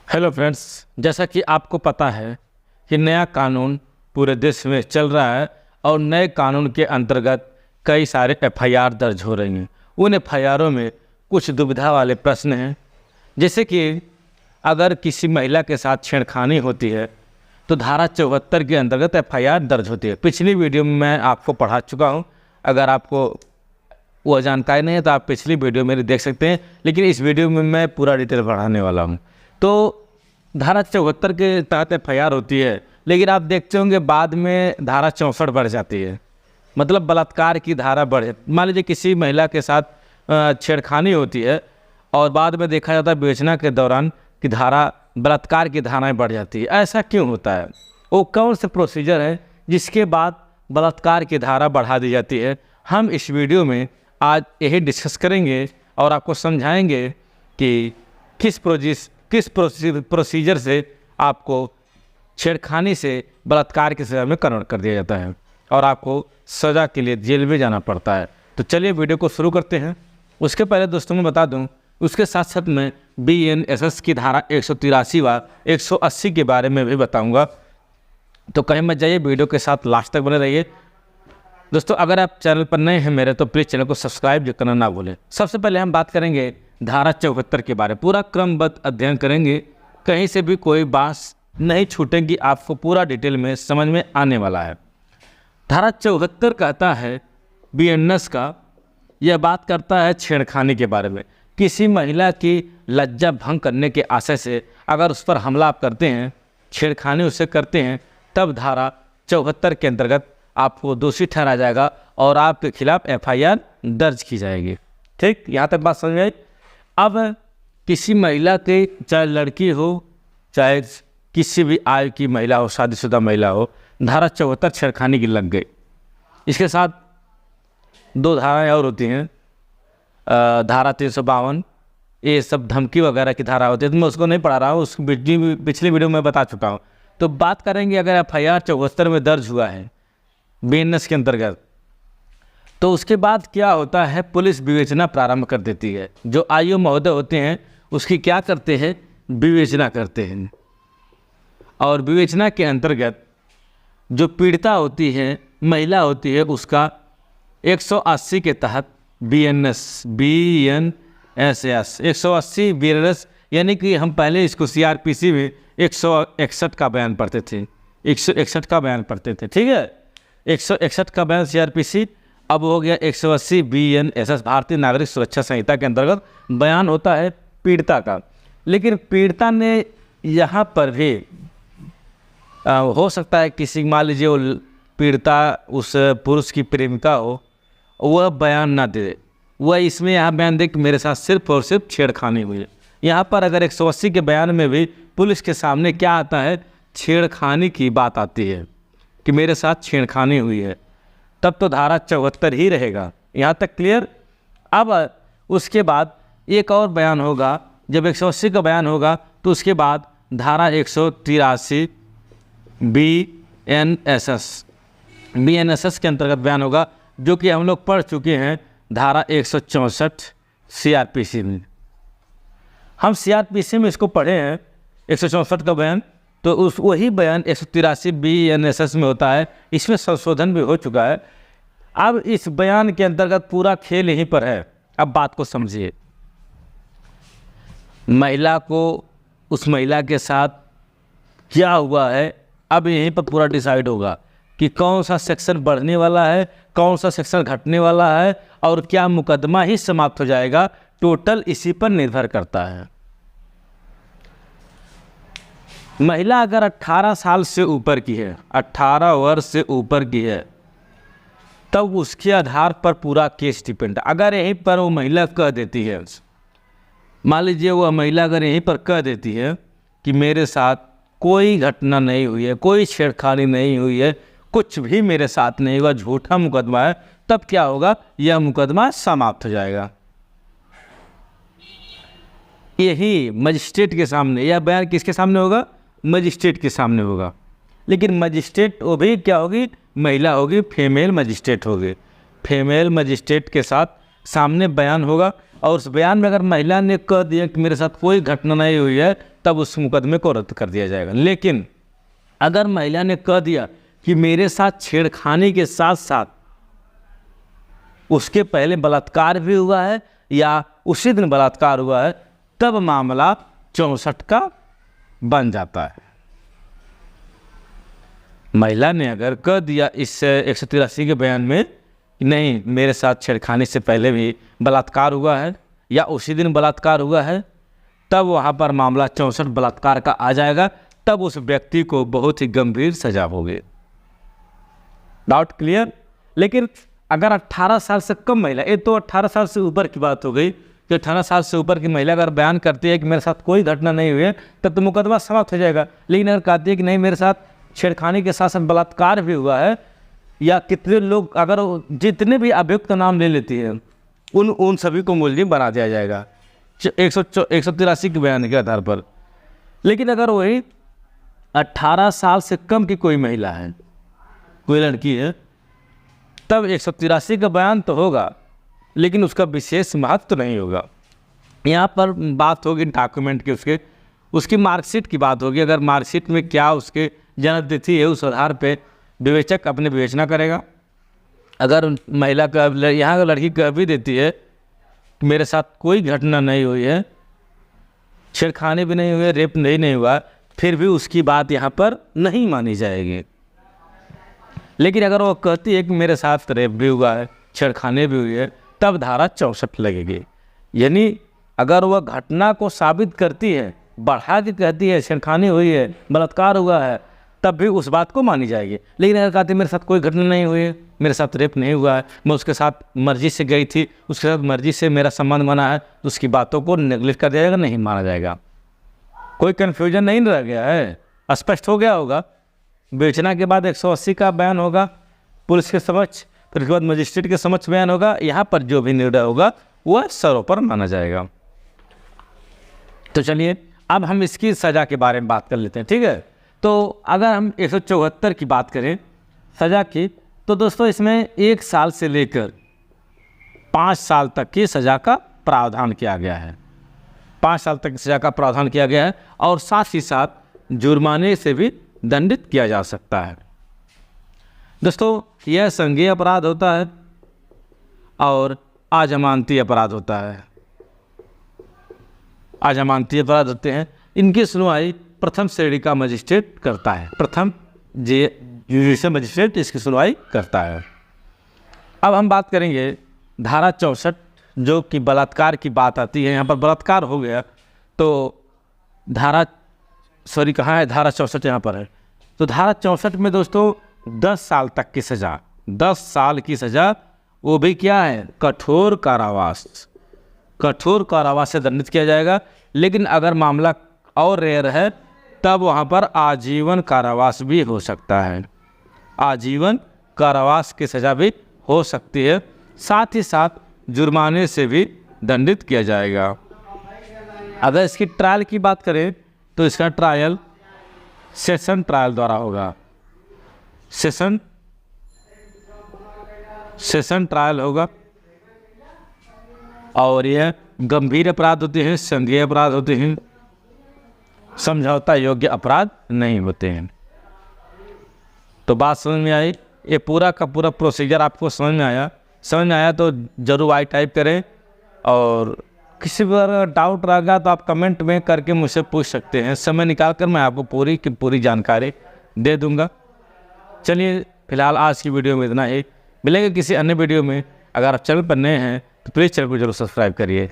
Hello friends, जैसा कि आपको पता है कि नया कानून पूरे देश में चल रहा है और नए कानून के अंतर्गत कई सारे एफआईआर दर्ज हो रही हैं। उन एफआईआरों में कुछ दुविधा वाले प्रश्न हैं, जैसे कि अगर किसी महिला के साथ छेड़खानी होती है तो धारा 74 के अंतर्गत एफआईआर दर्ज होती है। पिछली वीडियो में मैं आपको पढ़ा चुका हूँ। अगर आपको वह जानकारी नहीं है तो आप पिछली वीडियो मेरी देख सकते हैं, लेकिन इस वीडियो में मैं पूरा डिटेल पढ़ाने वाला हूँ। तो धारा 74 के तहत एफआईआर होती है, लेकिन आप देखते होंगे बाद में धारा 64 बढ़ जाती है, मतलब बलात्कार की धारा बढ़े। मान लीजिए किसी महिला के साथ छेड़खानी होती है और बाद में देखा जाता है विवेचना के दौरान कि धारा बलात्कार की धाराएं बढ़ जाती है। ऐसा क्यों होता है? वो कौन से प्रोसीजर है जिसके बाद बलात्कार की धारा बढ़ा दी जाती है? हम इस वीडियो में आज यही डिस्कस करेंगे और आपको समझाएंगे कि किस प्रोसीजर से आपको छेड़खानी से बलात्कार की सज़ा में कन्वर्ट कर दिया जाता है और आपको सज़ा के लिए जेल में जाना पड़ता है। तो चलिए वीडियो को शुरू करते हैं। उसके पहले दोस्तों मैं बता दूं, उसके साथ साथ मैं बीएनएसएस की धारा 183 व 180 के बारे में भी बताऊंगा। तो कहीं मत जाइए, वीडियो के साथ लास्ट तक बने रहिए। दोस्तों, अगर आप चैनल पर नए हैं मेरे, तो प्लीज़ चैनल को सब्सक्राइब करना ना भूलें। सबसे पहले हम बात करेंगे धारा 74 के बारे में। पूरा क्रमबद्ध अध्ययन करेंगे, कहीं से भी कोई बात नहीं छूटेगी, आपको पूरा डिटेल में समझ में आने वाला है। धारा 74 कहता है बीएनएस का, यह बात करता है छेड़खानी के बारे में। किसी महिला की लज्जा भंग करने के आशय से अगर उस पर हमला आप करते हैं, छेड़खानी उससे करते हैं, तब धारा 74 के अंतर्गत आपको दोषी ठहराया जाएगा और आपके खिलाफ एफआईआर दर्ज की जाएगी। ठीक, यहाँ तक बात समझ में आई। अब किसी महिला के, चाहे लड़की हो चाहे किसी भी आयु की महिला हो, शादीशुदा महिला हो, धारा 74 छेड़खानी की लग गई। इसके साथ दो धाराएं और होती हैं, धारा 352, ये सब धमकी वगैरह की धारा होती है। तो मैं उसको नहीं पढ़ा रहा हूँ, उसको पिछली वीडियो में बता चुका हूँ। तो बात करेंगे, अगर एफआईआर 74 में दर्ज हुआ है बीएनएस के अंतर्गत, तो उसके बाद क्या होता है, पुलिस विवेचना प्रारंभ कर देती है। जो आईओ महोदय होते हैं उसकी क्या करते हैं, विवेचना करते हैं। और विवेचना के अंतर्गत जो पीड़िता होती है, महिला होती है, उसका 180 के तहत बीएनएस 180 बीएनएस, यानी कि हम पहले इसको सीआरपीसी में 161 का बयान पढ़ते थे, 161 का बयान पढ़ते थे। ठीक है, 161 का बयान सीआरपीसी अब हो गया 180 बीएनएसएस, भारतीय नागरिक सुरक्षा संहिता के अंतर्गत बयान होता है पीड़िता का। लेकिन पीड़िता ने यहाँ पर भी हो सकता है किसी, मान लीजिए वो पीड़िता उस पुरुष की प्रेमिका हो, वह बयान ना दे, वह इसमें यहाँ बयान दे कि मेरे साथ सिर्फ और सिर्फ छेड़खानी हुई है। यहाँ पर अगर 180 के बयान में भी पुलिस के सामने क्या आता है, छेड़खानी की बात आती है कि मेरे साथ छेड़खानी हुई है, तब तो धारा 74 ही रहेगा। यहाँ तक क्लियर। अब उसके बाद एक और बयान होगा, जब 180 का बयान होगा तो उसके बाद धारा 183 बीएनएसएस के अंतर्गत बयान होगा, जो कि हम लोग पढ़ चुके हैं धारा 164 सीआरपीसी में। हम सीआरपीसी में इसको पढ़े हैं 164 का बयान, तो उस वही बयान 183 बीएनएसएस में होता है। इसमें संशोधन भी हो चुका है। अब इस बयान के अंतर्गत पूरा खेल यहीं पर है। अब बात को समझिए, महिला को, उस महिला के साथ क्या हुआ है, अब यहीं पर पूरा डिसाइड होगा कि कौन सा सेक्शन बढ़ने वाला है, कौन सा सेक्शन घटने वाला है, और क्या मुकदमा ही समाप्त हो जाएगा। टोटल इसी पर निर्भर करता है। महिला अगर 18 साल से ऊपर की है, 18 वर्ष से ऊपर की है, तब उसके आधार पर पूरा केस डिपेंड। अगर यहीं पर वो महिला कह देती है, मान लीजिए वह महिला अगर यहीं पर कह देती है कि मेरे साथ कोई घटना नहीं हुई है, कोई छेड़खानी नहीं हुई है, कुछ भी मेरे साथ नहीं हुआ, झूठा मुकदमा है, तब क्या होगा, यह मुकदमा समाप्त हो जाएगा। यही मजिस्ट्रेट के सामने, यह बयान किसके सामने होगा, मजिस्ट्रेट के सामने होगा। लेकिन मजिस्ट्रेट वो भी क्या होगी, महिला होगी, फीमेल मजिस्ट्रेट होगी। फीमेल मजिस्ट्रेट के साथ सामने बयान होगा और उस बयान में अगर महिला ने कह दिया कि मेरे साथ कोई घटना नहीं हुई है, तब उस मुकदमे को रद्द कर दिया जाएगा। लेकिन अगर महिला ने कह दिया कि मेरे साथ छेड़खानी के साथ साथ उसके पहले बलात्कार भी हुआ है या उसी दिन बलात्कार हुआ है, तब मामला 64 का बन जाता है। महिला ने अगर कह दिया इस 183 के बयान में नहीं मेरे साथ छेड़खानी से पहले भी बलात्कार हुआ है या उसी दिन बलात्कार हुआ है, तब वहाँ पर मामला 64 बलात्कार का आ जाएगा। तब उस व्यक्ति को बहुत ही गंभीर सजा होगी। Doubt clear? लेकिन अगर 18 साल से कम महिला, ये तो 18 साल से ऊपर की बात हो गई कि 18 साल से ऊपर की महिला अगर बयान करती है कि मेरे साथ कोई घटना नहीं हुई है, तब तो मुकदमा समाप्त हो जाएगा। लेकिन अगर कहती है कि नहीं मेरे साथ छेड़खानी के साथ साथ बलात्कार भी हुआ है, या कितने लोग अगर जितने भी अभियुक्त का नाम ले लेती है उन सभी को मुलजिम बना दिया जाएगा 183 के बयान के आधार पर। लेकिन अगर वही 18 साल से कम की कोई महिला है, कोई लड़की है, तब 183 का बयान तो होगा लेकिन उसका विशेष महत्व तो नहीं होगा। यहाँ पर बात होगी डॉक्यूमेंट की, उसकी मार्कशीट की बात होगी। अगर मार्कशीट में क्या उसके जन्मतिथि है, उस आधार पे विवेचक अपने विवेचना करेगा। अगर महिला का यहाँ का लड़की कह भी देती है मेरे साथ कोई घटना नहीं हुई है, छेड़खानी भी नहीं हुई है, रेप नहीं हुआ, फिर भी उसकी बात यहाँ पर नहीं मानी जाएगी। लेकिन अगर वो कहती है कि मेरे साथ रेप भी हुआ है, छेड़खानी भी हुई है, तब धारा 64 लगेगी। यानी अगर वह घटना को साबित करती है, बढ़ा के कहती है छेड़खानी हुई है, बलात्कार हुआ है, तब भी उस बात को मानी जाएगी। लेकिन अगर कहती है मेरे साथ कोई घटना नहीं हुई है, मेरे साथ रेप नहीं हुआ है, मैं उसके साथ मर्जी से गई थी, उसके साथ मर्जी से मेरा संबंध बना है, तो उसकी बातों को नेगलेक्ट कर दिया जाएगा, नहीं माना जाएगा। कोई कन्फ्यूजन नहीं रह गया है, स्पष्ट हो गया होगा। विवेचना के बाद 180 का बयान होगा पुलिस के समक्ष, फिर उसके बाद मजिस्ट्रेट के समक्ष बयान होगा। यहाँ पर जो भी निर्णय होगा वह सर्वोपरि माना जाएगा। तो चलिए अब हम इसकी सज़ा के बारे में बात कर लेते हैं, ठीक है। तो अगर हम 174 की बात करें सज़ा की, तो दोस्तों इसमें 1 साल से लेकर 5 साल तक की सज़ा का प्रावधान किया गया है। 5 साल तक की सज़ा का प्रावधान किया गया है और साथ ही साथ जुर्माने से भी दंडित किया जा सकता है। दोस्तों यह संज्ञेय अपराध होता है और अजमानती अपराध होता है। अजमानती अपराध होते हैं, इनकी सुनवाई प्रथम श्रेणी का मजिस्ट्रेट करता है। प्रथम जुडिशियल मजिस्ट्रेट इसकी सुनवाई करता है। अब हम बात करेंगे धारा 64 जो कि बलात्कार की बात आती है। यहाँ पर बलात्कार हो गया तो धारा कहाँ है, धारा 64 यहाँ पर है। तो धारा 64 में दोस्तों 10 साल तक की सज़ा, 10 साल की सज़ा, वो भी क्या है, कठोर कारावास। कठोर कारावास से दंडित किया जाएगा। लेकिन अगर मामला और रेयर है तब वहाँ पर आजीवन कारावास भी हो सकता है। आजीवन कारावास की सज़ा भी हो सकती है, साथ ही साथ जुर्माने से भी दंडित किया जाएगा। अगर इसकी ट्रायल की बात करें तो इसका ट्रायल सेशन ट्रायल द्वारा होगा। सेशन ट्रायल होगा और यह गंभीर अपराध होते हैं, संज्ञेय अपराध होते हैं, समझौता योग्य अपराध नहीं होते हैं। तो बात समझ में आई, ये पूरा का पूरा प्रोसीजर आपको समझ में आया? समझ में आया तो ज़रूर आई टाइप करें, और किसी पर डाउट रहेगा तो आप कमेंट में करके मुझसे पूछ सकते हैं। समय निकाल कर मैं आपको पूरी की पूरी जानकारी दे दूंगा। चलिए फिलहाल आज की वीडियो में इतना ही, मिलेंगे किसी अन्य वीडियो में। अगर आप चैनल पर नए हैं तो प्लीज़ चैनल को जरूर सब्सक्राइब करिए।